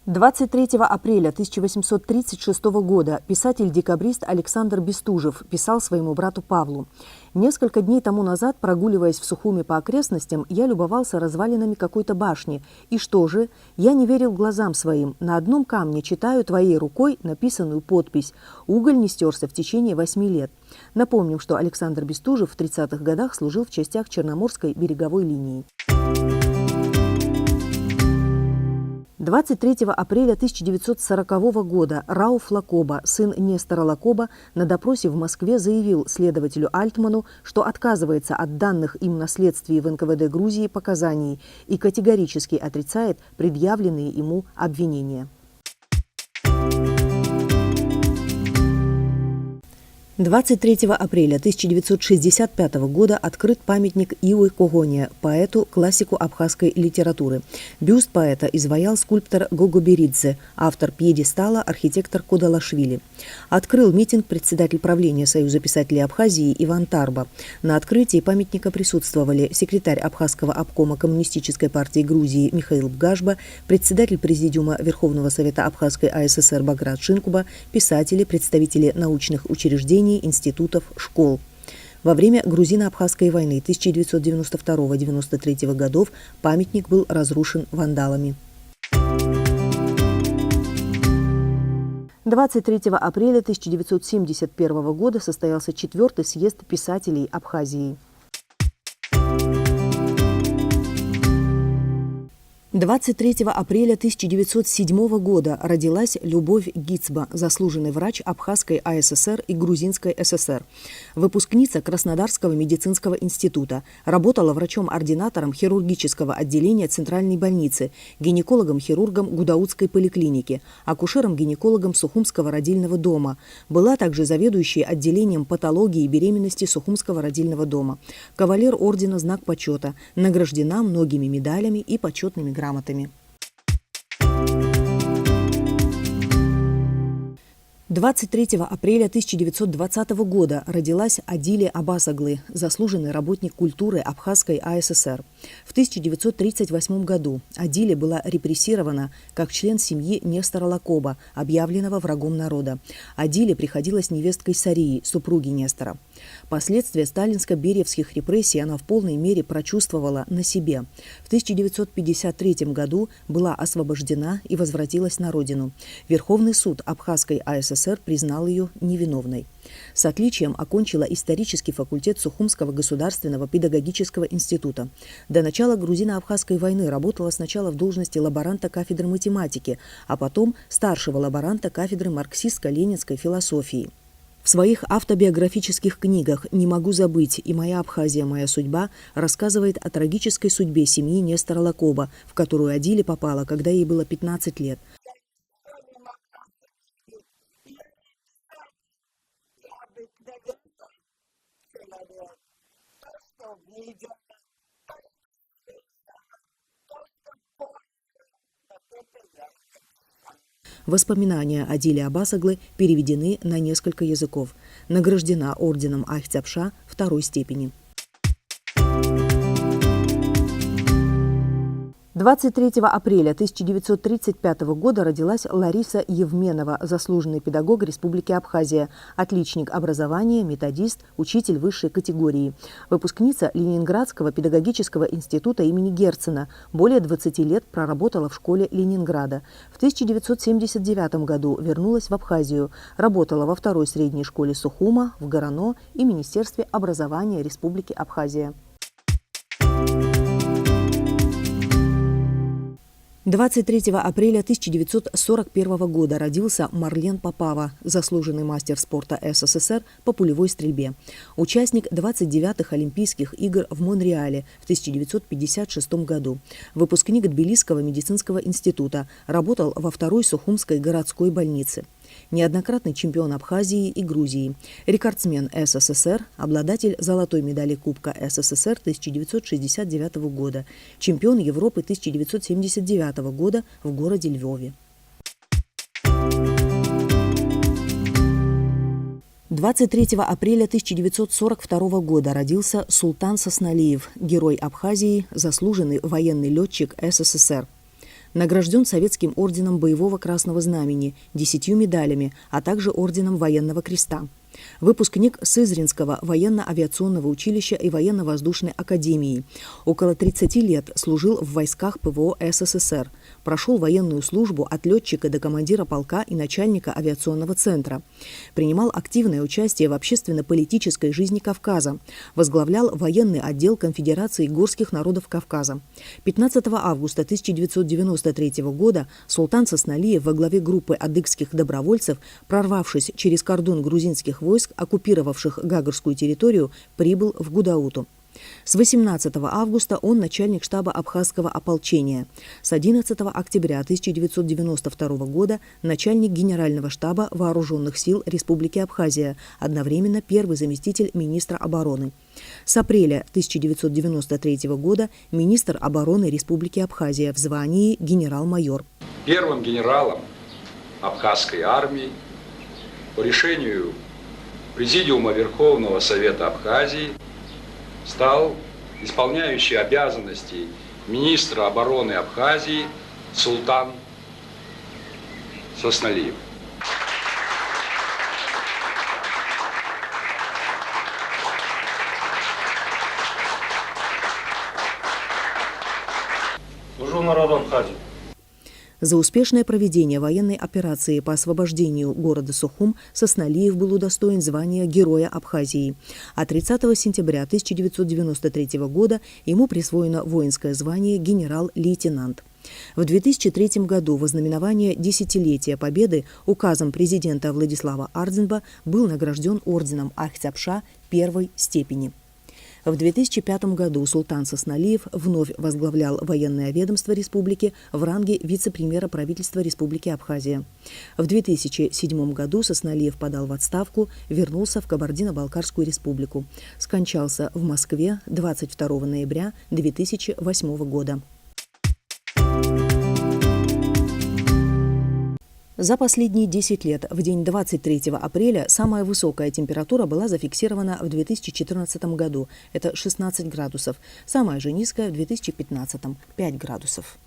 23 апреля 1836 года писатель-декабрист Александр Бестужев писал своему брату Павлу: «Несколько дней тому назад, прогуливаясь в Сухуми по окрестностям, я любовался развалинами какой-то башни. И что же? Я не верил глазам своим. На одном камне читаю твоей рукой написанную подпись. Уголь не стерся в течение 8 лет». Напомним, что Александр Бестужев в 30-х годах служил в частях Черноморской береговой линии. 23 апреля 1940 года Рауф Лакоба, сын Нестора Лакоба, на допросе в Москве заявил следователю Альтману, что отказывается от данных им на следствии в НКВД Грузии показаний и категорически отрицает предъявленные ему обвинения. 23 апреля 1965 года открыт памятник Иуе Когоне, поэту, классику абхазской литературы. Бюст поэта изваял скульптор Гогоберидзе, автор пьедестала архитектор Кодалашвили. Открыл митинг председатель правления Союза писателей Абхазии Иван Тарба. На открытии памятника присутствовали секретарь Абхазского обкома Коммунистической партии Грузии Михаил Бгажба, председатель президиума Верховного Совета Абхазской АССР Баграт Шинкуба, писатели, представители научных учреждений, институтов, школ. Во время грузино-абхазской войны 1992-1993 годов памятник был разрушен вандалами. 23 апреля 1971 года состоялся 4-й съезд писателей Абхазии. 23 апреля 1907 года родилась Любовь Гицба, заслуженный врач Абхазской АССР и Грузинской ССР, выпускница Краснодарского медицинского института, работала врачом-ординатором хирургического отделения Центральной больницы, гинекологом-хирургом Гудаутской поликлиники, акушером-гинекологом Сухумского родильного дома, была также заведующей отделением патологии и беременности Сухумского родильного дома, кавалер ордена Знак почета, награждена многими медалями и почетными грамотами. 23 апреля 1920 года родилась Адиле Абасаглы, заслуженный работник культуры Абхазской АССР. В 1938 году Адиле была репрессирована как член семьи Нестора Лакоба, объявленного врагом народа. Адиле приходилась невесткой Сарии, супруги Нестора. Последствия сталинско-бериевских репрессий она в полной мере прочувствовала на себе. В 1953 году была освобождена и возвратилась на родину. Верховный суд Абхазской АССР признал ее невиновной. С отличием окончила исторический факультет Сухумского государственного педагогического института. До начала грузино-абхазской войны работала сначала в должности лаборанта кафедры математики, а потом старшего лаборанта кафедры марксистско-ленинской философии. В своих автобиографических книгах «Не могу забыть» и «Моя Абхазия, моя судьба» рассказывает о трагической судьбе семьи Нестора Лакоба, в которую Адиле попала, когда ей было 15 лет. Воспоминания Адиле Абасаглы переведены на несколько языков. Награждена орденом Ахтябша 2-й степени. 23 апреля 1935 года родилась Лариса Евменова, заслуженный педагог Республики Абхазия, отличник образования, методист, учитель высшей категории, выпускница Ленинградского педагогического института имени Герцена, более 20 лет проработала в школе Ленинграда. В 1979 году вернулась в Абхазию, работала во 2-й средней школе Сухума, в Горано и Министерстве образования Республики Абхазия. 23 апреля 1941 года родился Марлен Попава, заслуженный мастер спорта СССР по пулевой стрельбе, участник 29-х Олимпийских игр в Монреале в 1956 году, выпускник Тбилисского медицинского института, работал во 2-й Сухумской городской больнице. Неоднократный чемпион Абхазии и Грузии, рекордсмен СССР, обладатель золотой медали Кубка СССР 1969 года, чемпион Европы 1979 года в городе Львове. 23 апреля 1942 года родился Султан Сосналиев, герой Абхазии, заслуженный военный летчик СССР. Награжден Советским орденом Боевого Красного Знамени, 10 медалями, а также орденом Военного Креста. Выпускник Сызринского военно-авиационного училища и военно-воздушной академии. Около 30 лет служил в войсках ПВО СССР. Прошел военную службу от летчика до командира полка и начальника авиационного центра. Принимал активное участие в общественно-политической жизни Кавказа. Возглавлял военный отдел Конфедерации горских народов Кавказа. 15 августа 1993 года султан Сосналиев во главе группы адыгских добровольцев, прорвавшись через кордон грузинских войск, оккупировавших Гагарскую территорию, прибыл в Гудауту. С 18 августа он начальник штаба абхазского ополчения. С 11 октября 1992 года начальник Генерального штаба Вооруженных сил Республики Абхазия, одновременно первый заместитель министра обороны. С апреля 1993 года министр обороны Республики Абхазия в звании генерал-майор. Первым генералом абхазской армии по решению Президиума Верховного Совета Абхазии стал исполняющий обязанности министра обороны Абхазии султан Сосналиев. Служу народу Абхазии. За успешное проведение военной операции по освобождению города Сухум Сосналиев был удостоен звания Героя Абхазии. А 30 сентября 1993 года ему присвоено воинское звание генерал-лейтенант. В 2003 году в ознаменование десятилетия Победы указом президента Владислава Ардзинба был награжден орденом Ахтябша первой степени. В 2005 году султан Сосналиев вновь возглавлял военное ведомство республики в ранге вице-премьера правительства Республики Абхазия. В 2007 году Сосналиев подал в отставку, вернулся в Кабардино-Балкарскую республику. Скончался в Москве 22 ноября 2008 года. За последние 10 лет в день 23 апреля самая высокая температура была зафиксирована в 2014 году. Это 16 градусов. Самая же низкая в 2015 – 5 градусов.